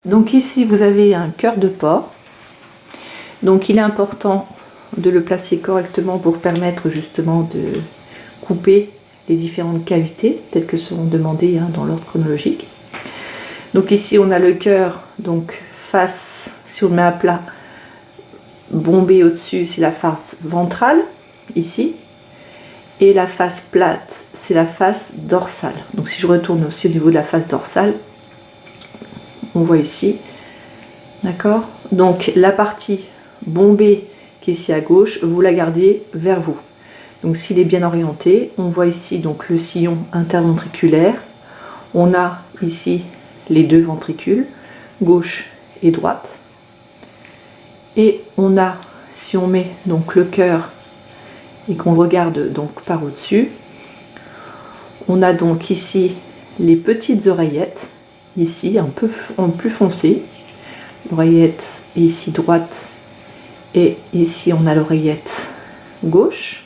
Donc ici vous avez un cœur de porc. Donc il est important de le placer correctement pour permettre justement de couper les différentes cavités telles que seront demandées dans l'ordre chronologique. Donc ici on a le cœur, donc face, si on le met à plat, bombé au-dessus, c'est la face ventrale, ici. Et la face plate, c'est la face dorsale. Donc si je retourne aussi au niveau de la face dorsale, on voit ici, d'accord? Donc la partie bombée qui est ici à gauche, vous la gardez vers vous. Donc s'il est bien orienté, on voit ici donc le sillon interventriculaire. On a ici les deux ventricules, gauche et droite. Et on a, si on met donc le cœur et qu'on regarde donc par au-dessus, on a donc ici les petites oreillettes, ici un peu en plus foncé, l'oreillette ici droite et ici on a l'oreillette gauche,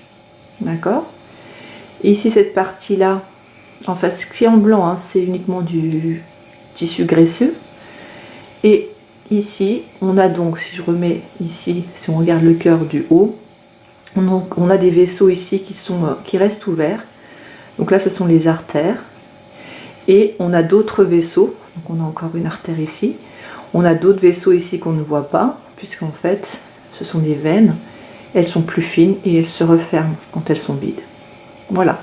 d'accord. Ici cette partie là, en fait ce qui est en blanc, c'est uniquement du tissu graisseux. Et ici on a donc, si je remets ici, si on regarde le cœur du haut, on a des vaisseaux ici qui restent ouverts. Donc là ce sont les artères. Et on a d'autres vaisseaux, donc on a encore une artère ici. On a d'autres vaisseaux ici qu'on ne voit pas, puisqu'en fait ce sont des veines. Elles sont plus fines et elles se referment quand elles sont vides. Voilà.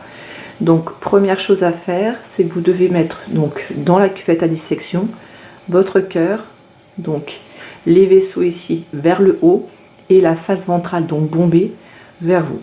Donc première chose à faire, c'est que vous devez mettre donc dans la cuvette à dissection votre cœur, donc les vaisseaux ici vers le haut et la face ventrale donc bombée vers vous.